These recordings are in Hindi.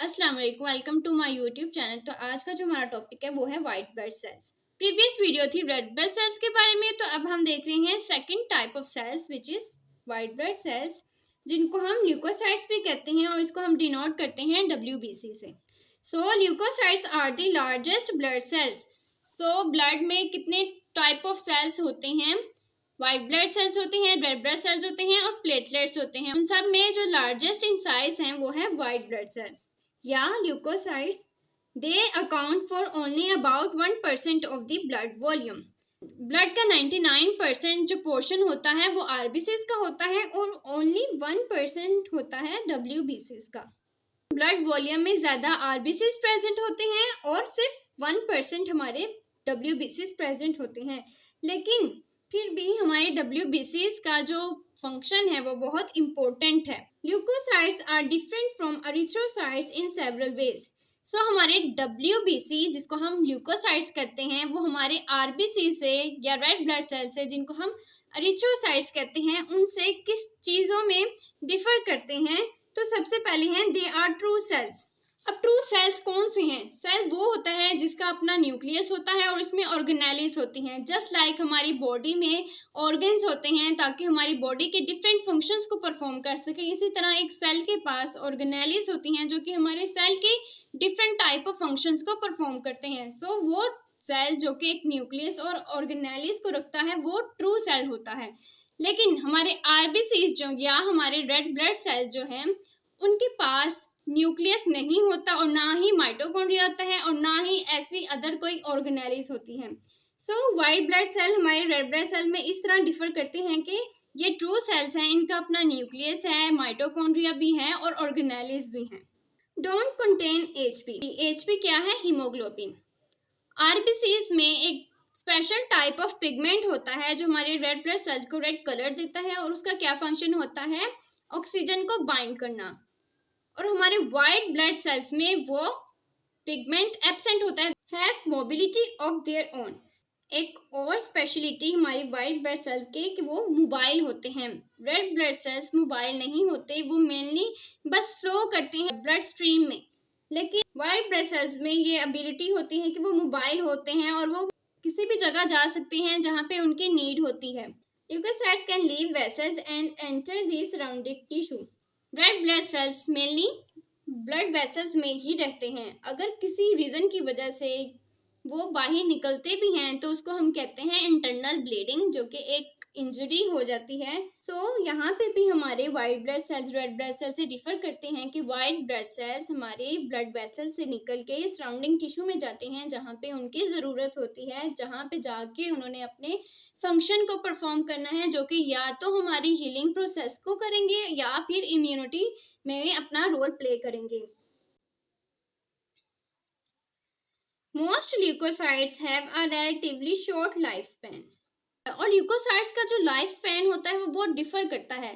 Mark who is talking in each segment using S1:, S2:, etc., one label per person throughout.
S1: अस्सलाम वालेकुम, welcome to my YouTube channel. तो आज का जो हमारा टॉपिक है वो है white blood cells. Previous video थी रेड ब्लड सेल्स के बारे में, तो अब हम देख रहे हैं second type of cells which is white blood cells, जिनको हम ल्यूकोसाइट्स भी कहते हैं और इसको हम डिनोट करते हैं WBC से। So leukocytes are the largest blood cells. So blood में कितने टाइप ऑफ सेल्स होते हैं? व्हाइट ब्लड सेल्स होते हैं, रेड ब्लड सेल्स होते हैं और प्लेटलेट्स होते हैं। उन सब में जो लार्जेस्ट इन साइज हैं वो है व्हाइट ब्लड सेल्स या leukocytes. They account for only about 1% of the blood volume. Blood का 99% जो पोर्शन होता है वो आरबीसीज का होता है और ओनली 1% होता है WBCs का। ब्लड वॉल्यूम में ज़्यादा आरबीसीज प्रेजेंट होते हैं और सिर्फ 1% हमारे WBCs प्रेजेंट होते हैं। लेकिन फिर भी हमारे WBCs का जो फंक्शन है वो बहुत इम्पोर्टेंट है। Leukocytes are different from erythrocytes in several ways. So हमारे WBC जिसको हम ल्यूकोसाइट्स कहते हैं वो हमारे RBC से या रेड ब्लड सेल से जिनको हम एरिथ्रोसाइट्स कहते हैं उनसे किस चीज़ों में डिफर करते हैं? तो सबसे पहले हैं दे आर ट्रू सेल्स। अब ट्रू सेल्स कौन से हैं? सेल वो होता है जिसका अपना न्यूक्लियस होता है और इसमें ऑर्गेनेलिज होती हैं। जस्ट लाइक हमारी बॉडी में ऑर्गन्स होते हैं ताकि हमारी बॉडी के डिफरेंट फंक्शंस को परफॉर्म कर सके, इसी तरह एक सेल के पास ऑर्गेनेलिज होती हैं जो कि हमारे सेल के डिफरेंट टाइप ऑफ फंक्शंस को परफॉर्म करते हैं। सो वो सेल जो कि एक न्यूक्लियस और ऑर्गेनेलिज को रखता है वो ट्रू सेल होता है। लेकिन हमारे आरबीसीज जो या हमारे रेड ब्लड सेल जो हैं उनके पास न्यूक्लियस नहीं होता और ना ही माइटोकॉन्ड्रिया होता है और ना ही ऐसी अदर कोई ऑर्गेनेलिज होती हैं। सो वाइट ब्लड सेल हमारे रेड ब्लड सेल में इस तरह डिफर करते हैं कि ये ट्रू सेल्स हैं, इनका अपना न्यूक्लियस है, माइटोकॉन्ड्रिया भी है और ऑर्गेनेलिज भी हैं। Don't contain HP। HP क्या है? हीमोग्लोबिन। आरबीसीज में एक स्पेशल टाइप ऑफ पिगमेंट होता है जो हमारे रेड ब्लड सेल्स को रेड कलर देता है और उसका क्या फंक्शन होता है? ऑक्सीजन को बाइंड करना। और हमारे वाइट ब्लड सेल्स में वो पिगमेंट एब्सेंट होता है, have mobility of their own. एक और स्पेशलिटी हमारी वाइट ब्लड सेल्स के कि वो मोबाइल होते हैं। रेड ब्लड सेल्स मोबाइल नहीं होते, वो मेनली बस फ्लो करते हैं ब्लड स्ट्रीम में। लेकिन वाइट ब्लड सेल्स में ये एबिलिटी होती है कि वो मोबाइल होते हैं और वो किसी भी जगह जा सकते हैं जहाँ पे उनकी नीड होती है। Leukocytes can leave vessels and enter the surrounding tissue. Red blood cells mainly blood vessels में ही रहते हैं। अगर किसी रीज़न की वजह से वो बाहर निकलते भी हैं तो उसको हम कहते हैं इंटरनल ब्लीडिंग, जो कि एक इंजरी हो जाती है। सो यहाँ पे भी हमारे white blood cells red blood cell से डिफर करते हैं कि वाइट ब्लड सेल्स हमारे ब्लड वेसल से निकल के सराउंडिंग टिश्यू में जाते हैं जहाँ पे उनकी ज़रूरत होती है, जहाँ पे जाके उन्होंने अपने फंक्शन को परफॉर्म करना है, जो कि या तो हमारी हीलिंग प्रोसेस को करेंगे या फिर इम्यूनिटी में अपना रोल प्ले करेंगे। Most leukocytes have a relatively short life span. और ल्यूकोसाइट्स का जो लाइफ स्पैन होता है वो बहुत डिफर करता है।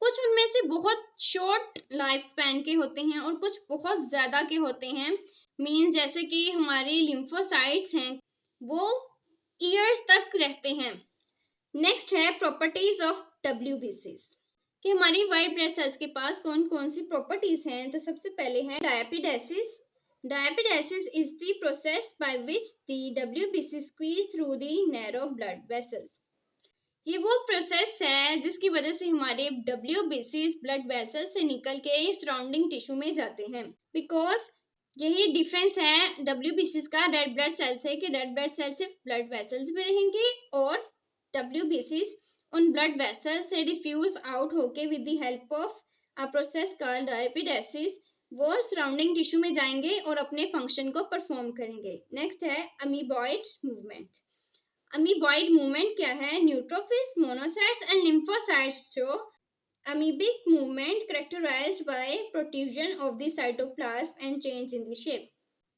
S1: कुछ उनमें से बहुत शॉर्ट लाइफ स्पैन के होते हैं और कुछ बहुत ज़्यादा के होते हैं। मीन्स जैसे कि हमारे लिम्फोसाइट्स हैं वो ईयर्स तक रहते हैं। नेक्स्ट है प्रॉपर्टीज ऑफ WBCs कि हमारी वाइट ब्लड सेल्स के पास कौन कौन सी प्रॉपर्टीज हैं। तो सबसे पहले है डायपिडेसिस। Diapedesis is the process by which the WBC squeeze through the narrow blood vessels. ये वो प्रोसेस है जिसकी वजह से हमारे WBCs ब्लड वेसल्स से निकल के सराउंडिंग टिश्यू में जाते हैं। बिकॉज यही डिफरेंस है WBCs का रेड ब्लड सेल से कि रेड ब्लड सेल सिर्फ ब्लड वेसल्स में रहेंगे और WBCs उन ब्लड वेसल्स से डिफ्यूज आउट होके with the help of a process called diapedesis वो सराउंडिंग टिश्यू में जाएंगे और अपने फंक्शन को परफॉर्म करेंगे। नेक्स्ट है अमीबॉइड मूवमेंट। अमीबॉइड मूवमेंट क्या है? Neutrophils, monocytes and lymphocytes show amoebic movement characterized by protrusion of the cytoplasm and change in the shape.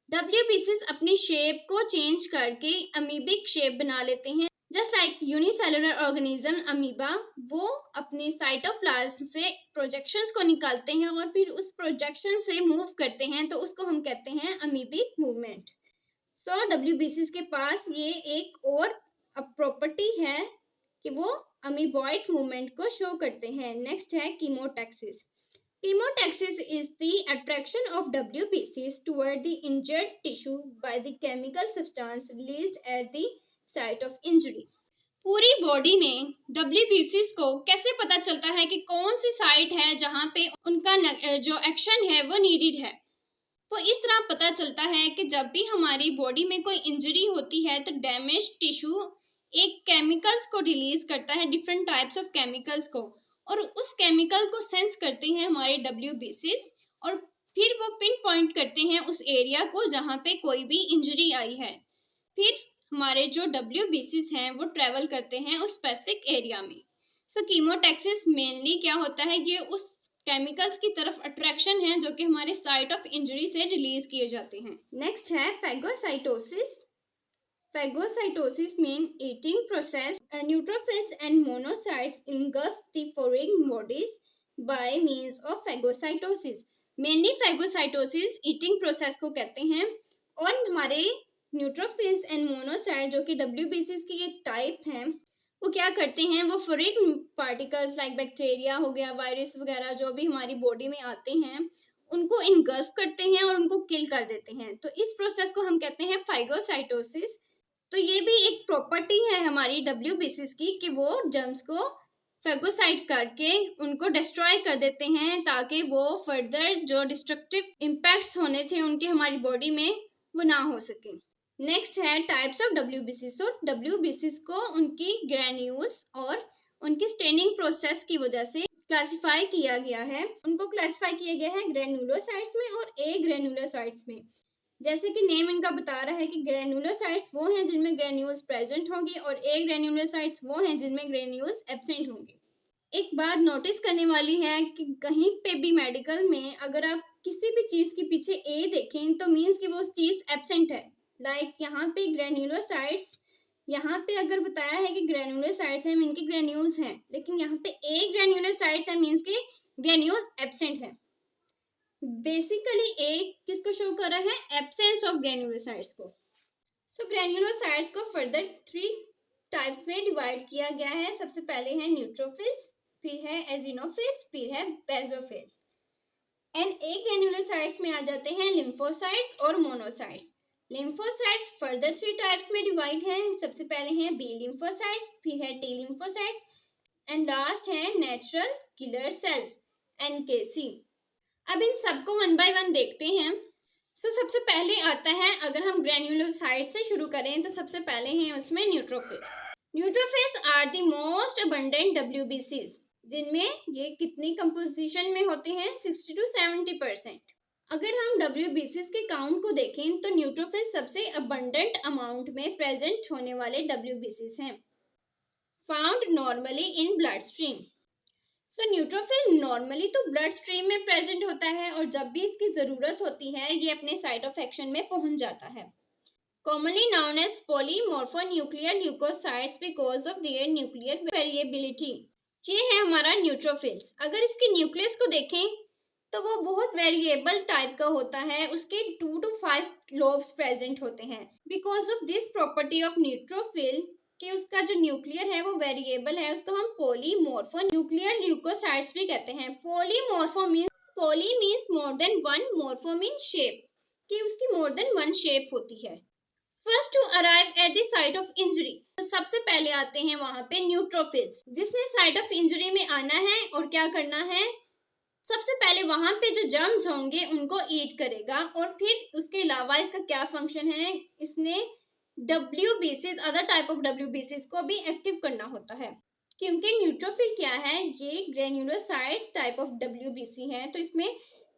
S1: WBCs अपनी शेप को चेंज करके अमीबिक शेप बना लेते हैं। Just like unicellular organism amoeba, वो अपने साइटोप्लाज्म से प्रोजेक्शंस को निकालते हैं और फिर उस प्रोजेक्शन से मूव करते हैं, तो उसको हम कहते हैं अमीबिक मूवमेंट। सो WBCs के पास ये एक और प्रॉपर्टी है कि वो अमीबॉइड मूवमेंट को शो करते हैं। नेक्स्ट है chemotaxis. Chemotaxis is the attraction of WBCs toward the injured tissue by the chemical substance released at the site of injury. पूरी बॉडी में WBCs को कैसे पता चलता है कि कौन सी साइट है जहां पे उनका जो एक्शन है वो नीडेड है? तो इस तरह पता चलता है कि जब भी हमारी बॉडी में कोई इंजरी होती है तो डैमेज टिश्यू एक केमिकल्स को रिलीज करता है, डिफरेंट टाइप्स ऑफ केमिकल्स को, और उस केमिकल को सेंस करते हैं हमारे WBCs और फिर वो पिन पॉइंट करते हैं उस एरिया को जहाँ पे कोई भी इंजरी आई है। फिर हमारे जो WBCs हैं वो ट्रेवल करते हैं उस स्पेसिफिक एरिया में। सो कीमोटैक्सिस मेनली क्या होता है, ये उस केमिकल्स की तरफ अट्रैक्शन है जो कि हमारे साइट ऑफ इंजरी से रिलीज किए जाते हैं। नेक्स्ट है phagocytosis. Phagocytosis means eating process. Neutrophils and monocytes engulf the foreign bodies by means of phagocytosis. Mainly phagocytosis eating process को कहते हैं, और हमारे न्यूट्रोफिल्स एंड मोनोसाइट जो कि WBCs की एक टाइप है, वो क्या करते हैं, वो फॉरेन पार्टिकल्स लाइक बैक्टीरिया हो गया, वायरस वगैरह जो भी हमारी बॉडी में आते हैं उनको इनगल्फ करते हैं और उनको किल कर देते हैं। तो इस प्रोसेस को हम कहते हैं फाइगोसाइटोसिस। तो ये भी एक प्रॉपर्टी है हमारी WBCs की कि वो जर्म्स को फैगोसाइट करके उनको डिस्ट्रॉय कर देते हैं ताकि वो फर्दर जो डिस्ट्रक्टिव इम्पैक्ट्स होने थे उनके हमारी बॉडी में वो ना हो सके। नेक्स्ट है टाइप्स ऑफ WBCs। तो WBCs को उनकी ग्रैन्यूल्स और उनकी स्टेनिंग प्रोसेस की वजह से क्लासिफाई किया गया है। उनको क्लासिफाई किया गया है ग्रेनुलोसाइट्स में और एग्रेनुलोसाइट्स में। जैसे कि नेम इनका बता रहा है कि ग्रेनुलोसाइट्स वो हैं जिनमें ग्रेन्यूल्स प्रेजेंट होंगे और एग्रेनुलोसाइट्स वो हैं जिनमें ग्रेन्यूल्स एब्सेंट होंगे। एक बात नोटिस करने वाली है कि कहीं पे भी मेडिकल में अगर आप किसी भी चीज के पीछे ए देखें तो मीन्स कि वो चीज एब्सेंट है। लाइक यहाँ पे ग्रेनुलोसाइट्स, यहाँ पे अगर बताया है कि ग्रेनुलोसाइट्स हैं मीन के ग्रेन्यूल्स हैं, लेकिन यहाँ पे ए ग्रेनुलोसाइट्स है मीन्स के ग्रेन्यूल्स एब्सेंट है। बेसिकली ए किसको शो कर रहा है, एब्सेंस ऑफ ग्रेनुलोसाइट्स को। सो ग्रेनुलोसाइट्स को फर्दर 3 टाइप्स में डिवाइड किया गया है। सबसे पहले है न्यूट्रोफिल्स, फिर है एजिनोफिल्स, फिर है बेसोफिल्स। एंड ए ग्रेनुलोसाइट्स में आ जाते हैं लिम्फोसाइट्स और मोनोसाइट्स। लिम्फोसाइट्स फर्दर 3 टाइप्स में डिवाइड हैं। सबसे पहले हैं बी लिम्फोसाइट्स, फिर है टी लिम्फोसाइट्स एंड लास्ट है नेचुरल किलर सेल्स NKC। अब इन सबको 1 बाय 1 देखते हैं। सबसे पहले आता है, अगर हम ग्रेन्युलोसाइट से शुरू करें तो सबसे पहले हैं उसमें neutrophil. Neutrophils are the most abundant WBCs, जिनमें ये कितनी कंपोजिशन में होते हैं, 60 to 70%। अगर हम WBCs के काउंट को देखें तो न्यूट्रोफिल्स सबसे अबंडेंट अमाउंट में प्रेजेंट होने वाले WBCs हैं, found normally in blood stream. Neutrophil normally तो ब्लड स्ट्रीम में प्रेजेंट होता है और जब भी इसकी जरूरत होती है ये अपने साइट ऑफ एक्शन में पहुंच जाता है। Commonly known as polymorphonuclear leukocytes because of their nuclear variability. ये है हमारा न्यूट्रोफिल्स। अगर इसके न्यूक्लियस को देखें तो वो बहुत वेरिएबल टाइप का होता है, उसके 2 to 5 लोब्स प्रेजेंट होते हैं। Because of this property of neutrophil कि उसका जो न्यूक्लियर है वो वेरिएबल है, उसको हम पॉलीमॉर्फो न्यूक्लियर ल्यूकोसाइट्स भी कहते हैं। Polymorpho means, poly means more than one, morpho mean shape, कि उसकी मोर देन वन शेप होती है। First to arrive at the site of injury, तो सबसे पहले आते हैं वहां पे न्यूट्रोफिल्स, जिसने साइट ऑफ इंजरी में आना है और क्या करना है, सबसे पहले वहां पे जो जर्म्स होंगे उनको ईट करेगा और फिर उसके अलावा इसका क्या फंक्शन है, इसने WBCs, other type of WBCs को भी एक्टिव करना होता है। क्योंकि न्यूट्रोफिल क्या है, ये ग्रेन्युलोसाइट्स टाइप ऑफ WBC है, तो इसमें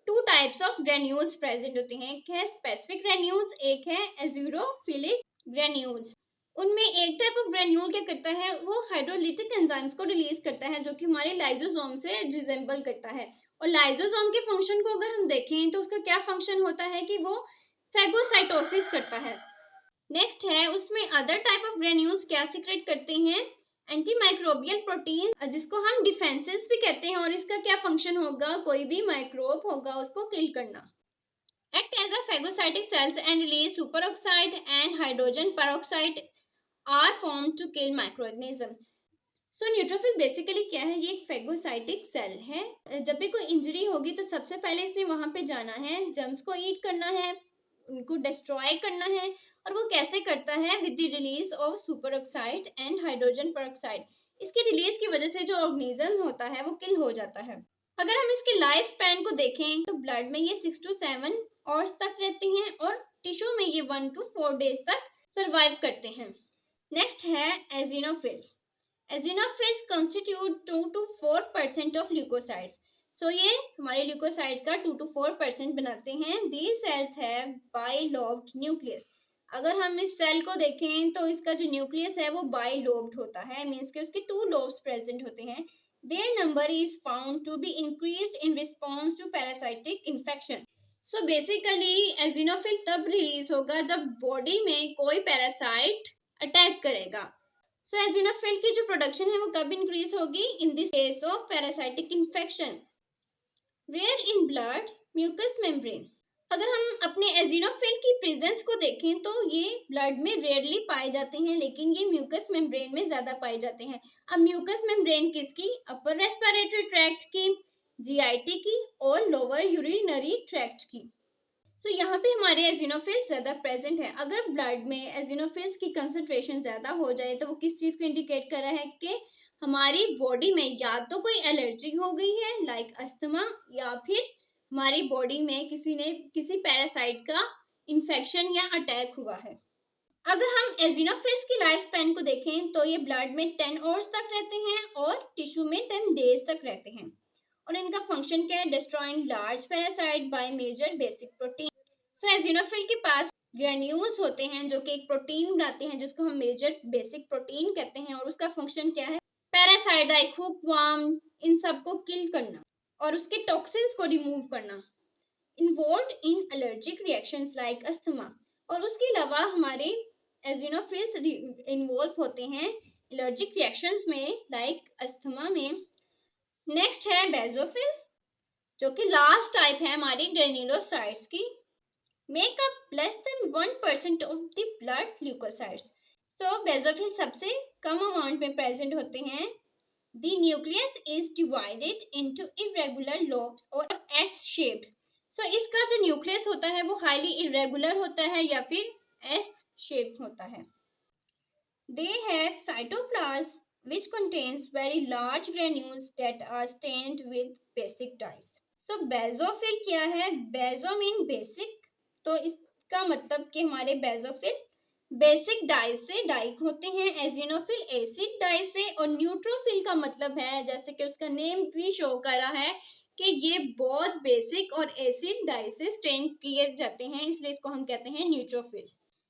S1: 2 टाइप्स ऑफ ग्रेन्यूल्स प्रेजेंट होते हैं। एक है स्पेसिफिक ग्रेन्यूल्स, एक है एज़ूरोफिलिक ग्रेन्यूल्स। उनमें एक टाइप ऑफ ग्रेन्यूल क्या करता है, वो हाइड्रोलिटिक एंजाइम्स को रिलीज करता है जो कि हमारे लाइजोसोम से रिजेंबल करता है। और लाइजोसोम के फंक्शन को अगर हम देखें तो उसका क्या फंक्शन होता है कि वो फैगोसाइटोसिस करता है। नेक्स्ट है उसमें अदर टाइप ऑफ ग्रेन्यूल्स क्या सीक्रेट करते हैं, एंटीमाइक्रोबियल प्रोटीन, जिसको हम डिफेंसेस भी कहते हैं, और इसका क्या फंक्शन होगा, कोई भी माइक्रोब होगा उसको किल करना। Act as a phagocytic cells and release super oxide and hydrogen peroxide are formed to kill microorganism. So neutrophil basically क्या है, ये एक फेगोसाइटिक सेल है। जब भी कोई इंजरी होगी तो सबसे पहले इसने वहां पे जाना है, जर्म्स को ईट करना है, उनको डिस्ट्रॉय करना है। और वो कैसे करता है, with the release of super oxide and hydrogen peroxide. इसके रिलीज की वजह से जो ऑर्गेनिज्म होता है वो किल हो जाता है। अगर हम इसके लाइफ स्पैन को देखें तो ब्लड में ये 6 to 7 आवर्स तक रहते हैं और टिश्यू में ये 1 to 4 डेज तक सर्वाइव करते हैं। नेक्स्ट है एजिनोफिल्स। एजिनोफिल्स constitute 2 to 4% ऑफ ल्यूकोसाइड्स। सो ये हमारे ल्यूकोसाइड्स का 2 to 4% बनाते हैं। these cells have bilobed nucleus। अगर हम इस सेल को देखें तो इसका जो न्यूक्लियस है वो बाइलोब्ड होता है, मीन्स कि उसके 2 लोब्स प्रेजेंट होते हैं। their number is found to be increased in response to parasitic infection। So basically eosinophil तब रिलीज होगा जब बॉडी में कोई पैरासाइट अटैक करेगा। सो एजिनोफिल की जो प्रोडक्शन है वो कब इंक्रीज होगी, in this case of parasitic infection. Rare in blood mucus membrane. अगर हम अपने एजिनोफिल की प्रेजेंस को देखें तो ये ब्लड में रेयरली पाए जाते हैं, लेकिन ये म्यूकस मेम्ब्रेन में ज्यादा पाए जाते हैं। अब म्यूकस मेम्ब्रेन किसकी, अपर रेस्पिरेटरी ट्रैक्ट की, जीआईटी की और लोअर यूरिनरी ट्रैक्ट की। तो यहाँ पे हमारे एजिनोफिल्स ज्यादा प्रेजेंट है। अगर ब्लड में एजिनोफिल्स की कंसंट्रेशन ज्यादा हो जाए तो वो किस चीज को इंडिकेट कर रहा है कि हमारी बॉडी में या तो कोई एलर्जी हो गई है लाइक अस्थमा, या फिर हमारी बॉडी में किसी पैरासाइट का इन्फेक्शन या अटैक हुआ है। अगर हम एजिनोफिल्स की लाइफ स्पैन को देखें तो ये ब्लड में 10 आवर्स तक रहते हैं और टिश्यू में 10 डेज तक रहते हैं। और इनका फंक्शन क्या है, destroying large parasite by major basic protein. So eosinophil के पास ग्रेन्यूल्स होते हैं जो कि एक प्रोटीन बनाते हैं जिसको हम मेजर बेसिक प्रोटीन कहते हैं। और उसका फंक्शन क्या है, पैरासाइट लाइक हुकवर्म इन सबको किल करना और उसके टॉक्सिन्स को रिमूव करना। Involved in allergic reactions like asthma. और उसके अलावा हमारे एजिनोफिल्स इन्वॉल्व होते हैं एलर्जिक रिएक्शंस में लाइक अस्थमा में। नेक्स्ट है बेसोफिल, जो कि लास्ट टाइप है हमारी ग्रेन्युलोसाइट्स की। Make up less than 1% of the blood leukocytes. So basophil सबसे कम अमाउंट में प्रेजेंट होते हैं। The nucleus is divided into irregular lobes और एस शेप्ड। सो इसका जो न्यूक्लियस होता है वो हाईली इरेगुलर होता है या फिर एस शेप्ड होता है। They have cytoplasm which contains very large granules that are stained with basic dyes। So basophil क्या है, बेसो मीन बेसिक, तो इसका मतलब कि हमारे बेसोफिल बेसिक डाई से डाई होते हैं, एजिनोफिल एसिड डाई से। और न्यूट्रोफिल का मतलब है, जैसे कि उसका नेम भी शो कर रहा है, कि ये बहुत बेसिक और एसिड डाई से स्टेन किए जाते हैं, इसलिए इसको हम कहते हैं न्यूट्रोफिल।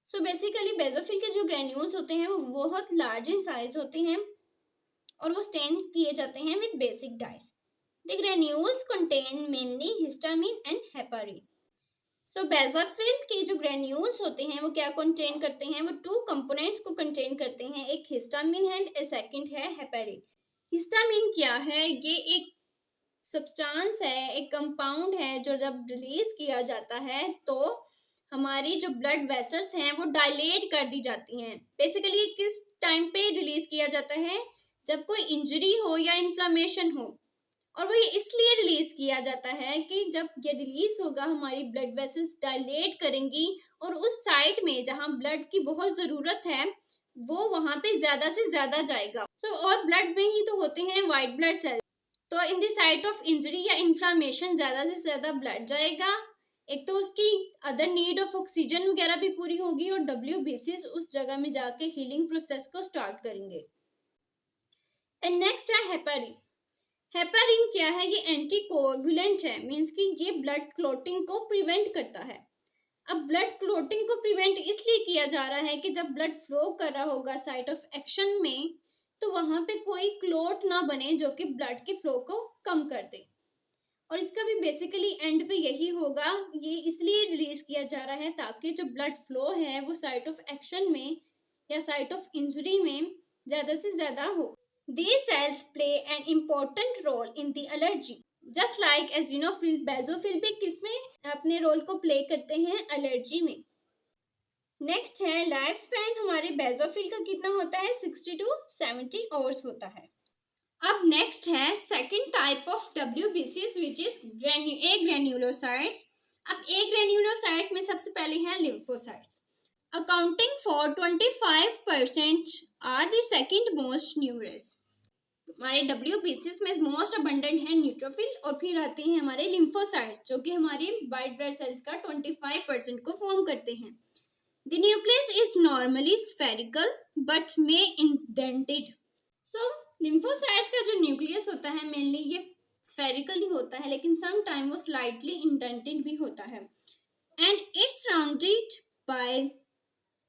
S1: सो बेसिकली बेसोफिल के जो ग्रेन्यूल्स होते हैं वो बहुत लार्ज इन साइज होते हैं और वो स्टेन किए जाते हैं with basic dice. The granules contain mainly histamine and heparin. So basophil के जो ग्रेन्यूल्स होते हैं वो क्या कंटेन करते हैं, वो 2 कंपोनेंट्स को कंटेन करते हैं, एक हिस्टामिन है एंड सेकंड है हेपारिन। हिस्टामिन क्या है, ये एक सब्सटेंस है, एक कंपाउंड है जो जब रिलीज किया जाता है तो हमारी जो ब्लड वेसल्स हैं वो डायलेट कर दी जाती हैं। बेसिकली किस टाइम पे रिलीज किया जाता है, जब कोई इंजरी हो या इन्फ्लामेशन हो। और वो ये इसलिए रिलीज किया जाता है कि जब ये रिलीज होगा हमारी ब्लड वेसल्स डायलेट करेंगी और उस साइड में जहाँ ब्लड की बहुत जरूरत है वो वहां पे ज्यादा से ज्यादा जाएगा। और ब्लड में ही तो होते हैं व्हाइट ब्लड सेल्स, तो in the site of injury या इन्फ्लामेशन ज्यादा से ज्यादा ब्लड जाएगा। एक तो उसकी अदर नीड ऑफ ऑक्सीजन वगैरह भी पूरी होगी और WBCs उस जगह में जाके हीलिंग प्रोसेस को स्टार्ट करेंगे। एंड नेक्स्ट है हेपारिन। हेपारिन क्या है, ये एंटीकोगुलेंट है, मींस कि ये ब्लड क्लॉटिंग को प्रिवेंट करता है। अब ब्लड क्लॉटिंग को प्रिवेंट इसलिए किया जा रहा है कि जब ब्लड फ्लो कर रहा होगा साइट ऑफ एक्शन में तो वहां पे कोई क्लॉट ना बने जो कि ब्लड के फ्लो को कम कर दे। और इसका भी बेसिकली एंड पे यही होगा, ये इसलिए रिलीज किया जा रहा है ताकि जो ब्लड फ्लो है वो साइट ऑफ एक्शन में या साइट ऑफ इंजरी में ज्यादा से ज्यादा हो। These cells play an important role in the allergy. Just like eosinophil, basophil भी किसमें अपने रोल को प्ले करते हैं, एलर्जी में। नेक्स्ट है लाइफ स्पैन हमारे बेसोफिल का कितना होता है 60 to 70 आवर्स होता है। अब नेक्स्ट है second type of WBCs which is agranulocytes. अब ए ग्रेन्युलोसाइट्स में सबसे पहले है lymphocytes accounting for 25% are the second most numerous. हमारे WBCs में मोस्ट अबंडेंट है न्यूट्रोफिल और फिर आते हैं हमारे लिम्फोसाइट जो कि हमारे वाइट ब्लड सेल्स का 25% को फॉर्म करते हैं। The nucleus is normally spherical but may indented. So lymphocytes का जो न्यूक्लियस होता है मेनली ये स्फेरिकल ही होता है लेकिन सम टाइम वो स्लाइटली इंडेंटेड भी होता है and it's surrounded by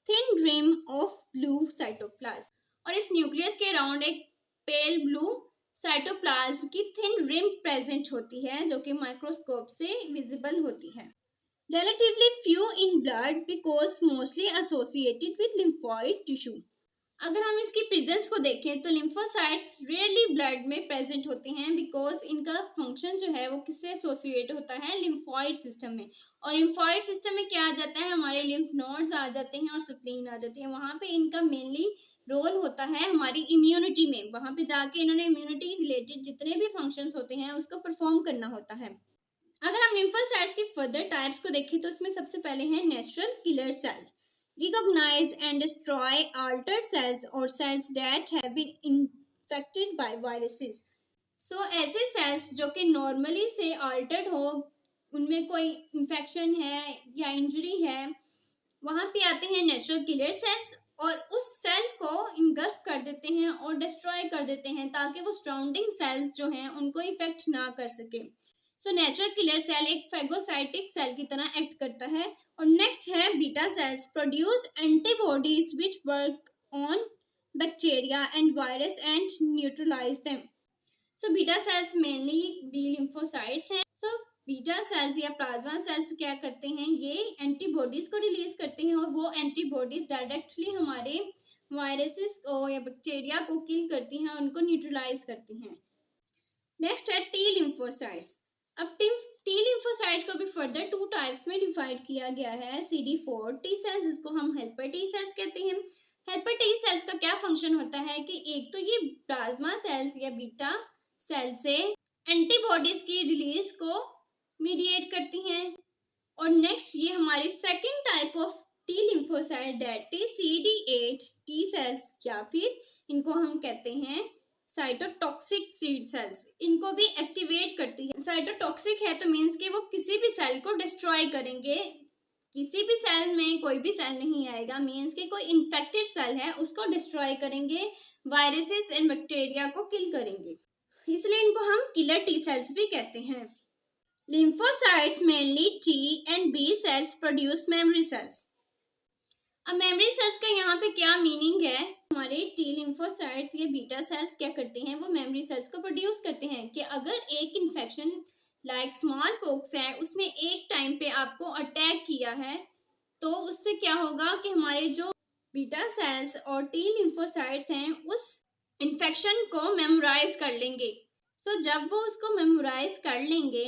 S1: thin rim of blue cytoplasm. और इस न्यूक्लियस के अराउंड एक पेल ब्लू साइटोप्लाज्म की थिन रिम प्रेजेंट होती है जो कि माइक्रोस्कोप से विजिबल होती है। Relatively few in blood because mostly associated with lymphoid tissue। अगर हम इसकी प्रेजेंस को देखें तो लिम्फोसाइट्स रेयरली ब्लड में प्रेजेंट होते हैं बिकॉज इनका फंक्शन जो है वो किससे एसोसिएट होता है लिम्फॉइड सिस्टम में। और लिम्फॉइड सिस्टम में क्या आ जाता है हमारे लिम्फ नोड्स आ जाते हैं और स्प्लीन आ जाते हैं। वहाँ पे इनका मेनली रोल होता है हमारी इम्यूनिटी में। वहाँ पे जाके इन्होंने इम्यूनिटी रिलेटेड जितने भी फंक्शंस होते हैं उसको परफॉर्म करना होता है। अगर हम लिम्फोसाइट्स की फर्दर टाइप्स को देखें तो इसमें सबसे पहले है natural killer cell recognize and destroy altered cells or cells that have been infected by viruses। So ऐसे cells जो कि नॉर्मली से altered हो उनमें कोई इन्फेक्शन है या इंजरी है वहाँ पे आते हैं नेचुरल किलर सेल्स और उस सेल को इनगल्फ कर देते हैं और डिस्ट्रॉय कर देते हैं ताकि वो सराउंडिंग सेल्स जो हैं उनको इफेक्ट ना कर सके। सो नेचुरल किलर सेल एक फैगोसाइटिक सेल की तरह एक्ट करता है। और नेक्स्ट है beta cells produce antibodies which work on bacteria and virus and neutralize them. So beta cells mainly B lymphocytes हैं। सो बीटा सेल्स या प्लाज्मा सेल्स क्या करते हैं ये एंटीबॉडीज को रिलीज करते हैं और वो एंटीबॉडीज डायरेक्टली हमारे वायरसेस को या बैक्टीरिया को किल करती हैं उनको न्यूट्रलाइज करती हैं। नेक्स्ट है टी लिम्फोसाइट्स। अब टी लिम्फोसाइट्स को भी फर्दर 2 टाइप्स में डिवाइड किया गया है। CD4 टी सेल्स जिसको हम हेल्पर टी सेल्स कहते हैं। हेल्पर टी सेल्स का क्या फंक्शन होता है कि एक तो ये प्लाज्मा सेल्स या बीटा सेल से एंटीबॉडीज की रिलीज को मीडिएट करती हैं। और नेक्स्ट ये हमारी second type of T lymphocyte that is CD8 T cells या फिर इनको हम कहते हैं साइटोटॉक्सिक सीड सेल्स। इनको भी एक्टिवेट करती है। साइटोटॉक्सिक है तो मीन्स कि वो किसी भी सेल को डिस्ट्रॉय करेंगे। किसी भी सेल में कोई भी सेल नहीं आएगा मीन्स कि कोई इन्फेक्टेड सेल है उसको डिस्ट्रॉय करेंगे वायरसेस एंड बैक्टीरिया को किल करेंगे इसलिए इनको हम किलर टी सेल्स भी कहते हैं। Lymphocytes mainly T and B sales produce memory cells. अब मेमोरी सेल्स का यहाँ पे क्या मीनिंग है हमारे टी लिम्फोसाइट्स या बीटा सेल्स क्या करते हैं वो मेमोरी सेल्स को प्रोड्यूस करते हैं कि अगर एक इन्फेक्शन लाइक स्मॉल पॉक्स है उसने एक टाइम पे आपको अटैक किया है तो उससे क्या होगा कि हमारे जो बीटा सेल्स और टी लिम्फोसाइट्स हैं उस इन्फेक्शन को मेमोराइज कर लेंगे। सो जब वो उसको मेमोराइज कर लेंगे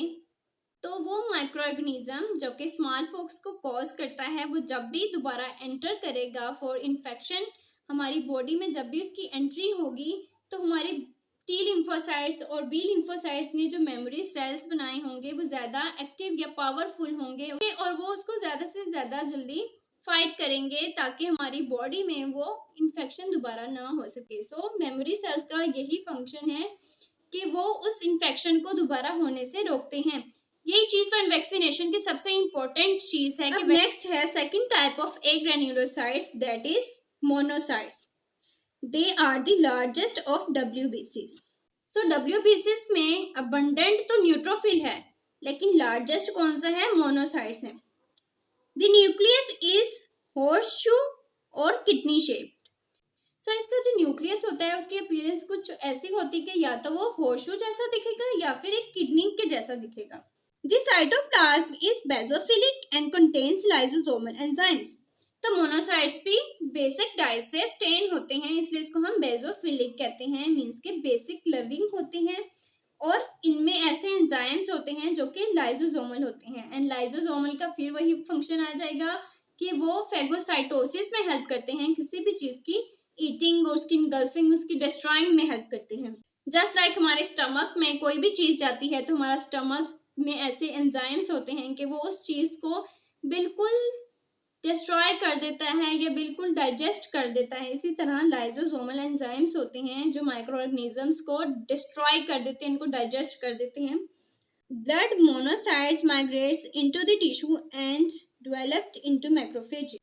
S1: तो वो माइक्रो ऑर्गेनिज्म जो कि स्मॉल पॉक्स को कॉज करता है वो जब भी दोबारा एंटर करेगा फॉर इन्फेक्शन हमारी बॉडी में जब भी उसकी एंट्री होगी तो हमारे टी लिम्फोसाइट्स और बी लिम्फोसाइट्स ने जो मेमोरी सेल्स बनाए होंगे वो ज़्यादा एक्टिव या पावरफुल होंगे और वो उसको ज़्यादा से ज़्यादा जल्दी फाइट करेंगे ताकि हमारी बॉडी में वो इन्फेक्शन दोबारा ना हो सके। सो मेमोरी सेल्स का यही फंक्शन है कि वो उस इन्फेक्शन को दोबारा होने से रोकते हैं। यही चीज तो वैक्सीनेशन की सबसे इम्पोर्टेंट चीज है। कि नेक्स्ट है second type of agranulocytes that is monocytes. They are the largest of WBCs। So WBCs में अबंडेंट तो न्यूट्रोफिल है लेकिन लार्जेस्ट कौन सा है मोनोसाइट्स है। द न्यूक्लियस इज हॉर्सशू और किडनी शेप्ड। सो इसका जो न्यूक्लियस होता है उसकी अपीयरेंस कुछ ऐसी होती है कि या तो वो हॉर्सशू जैसा दिखेगा या फिर एक किडनी के जैसा दिखेगा। The cytoplasm is basophilic and contains lysosomal enzymes। तो मोनोसाइट्स भी बेसिक डाई से स्टेन होते हैं इसलिए इसको हम बेसोफिलिक कहते हैं मीन्स के बेसिक लिविंग होते हैं और इनमें ऐसे एंजाइम्स होते हैं जो कि लाइसोसोमल होते हैं एंड लाइसोसोमल का फिर वही फंक्शन आ जाएगा कि वो फेगोसाइटोसिस में हेल्प करते हैं, किसी भी चीज़ की ईटिंग और उसकी इंगल्फिंग, उसकी डिस्ट्रॉइंग में हेल्प करते हैं। जस्ट लाइक हमारे स्टमक में कोई भी चीज़ जाती है तो हमारा स्टमक में ऐसे एंजाइम्स होते हैं कि वो उस चीज़ को बिल्कुल डिस्ट्रॉय कर देता है या बिल्कुल डाइजेस्ट कर देता है। इसी तरह लाइजोसोमल एंजाइम्स होते हैं जो माइक्रो ऑर्गेनिजम्स को डिस्ट्रॉय कर देते हैं, इनको डाइजेस्ट कर देते हैं। Blood monocytes migrates into the tissue and developed into macrophages.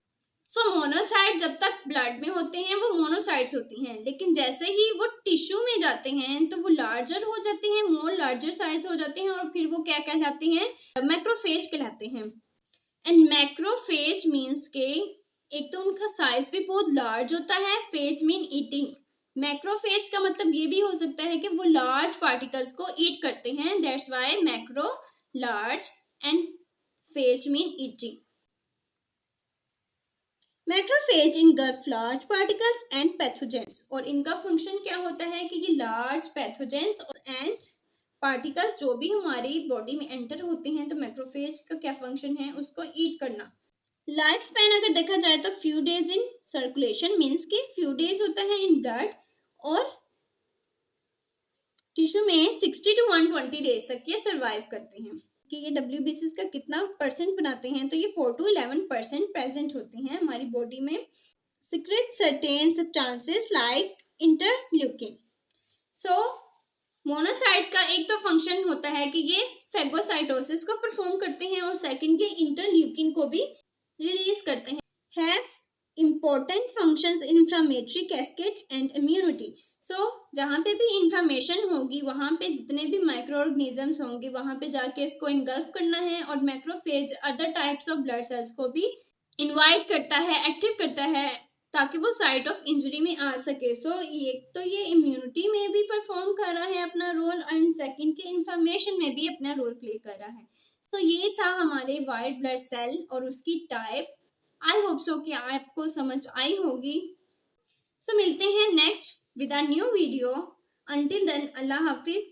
S1: So monocyte जब तक ब्लड में होते हैं वो मोनोसाइट्स होती हैं, लेकिन जैसे ही वो टिश्यू में जाते हैं तो वो लार्जर हो जाते हैं, मोर लार्जर साइज हो जाते हैं और फिर वो क्या कहलाते हैं, मैक्रोफेज कहलाते हैं। एंड मैक्रोफेज मीन्स के एक तो उनका साइज भी बहुत लार्ज होता है, फेज मीन ईटिंग। मैक्रोफेज का मतलब ये भी हो सकता है कि वो लार्ज पार्टिकल्स को ईट करते हैं, that's why macro large and phase mean eating. Macrophage engulf large particles and pathogens, और इनका फंक्शन क्या होता है कि ये लार्ज पैथोजेंस एंड पार्टिकल्स जो भी हमारी बॉडी में एंटर होते हैं, तो मैक्रोफेज का क्या फंक्शन है, उसको ईट करना। लाइफ स्पैन अगर देखा जाए तो few days in circulation means कि फ्यू डेज होता है इन ब्लड, और टिश्यू में 60 to 120 डेज तक ये सर्वाइव करते हैं। कि ये WBCs का कितना परसेंट बनाते हैं, तो ये 4 to 11% प्रेजेंट होते हैं हमारी बॉडी में। Secrete certain substances like interleukin. So monocyte का एक तो फंक्शन होता है कि ये फेगोसाइटोसिस को परफॉर्म करते हैं, और सेकंड ये इंटरल्यूकिन को भी रिलीज करते हैं। Have important functions in inflammatory cascade and immunity. So जहाँ पे भी इंफ्लेमेशन होगी वहाँ पे जितने भी माइक्रो ऑर्गेनिजम्स होंगे वहाँ पे जाके इसको इनगल्फ करना है, और macrophage other types of blood cells को भी इनवाइट करता है, एक्टिव करता है, ताकि वो साइट ऑफ इंजरी में आ सके। सो ये इम्यूनिटी में भी परफॉर्म कर रहा है अपना रोल, एंड सेकंड के इन्फ्लेमेशन में भी अपना रोल प्ले कर रहा है। सो ये था हमारे वाइट ब्लड सेल और उसकी टाइप। आई होप सो कि आपको समझ आई होगी। सो मिलते हैं next with a new video. Until then अल्लाह हाफिज।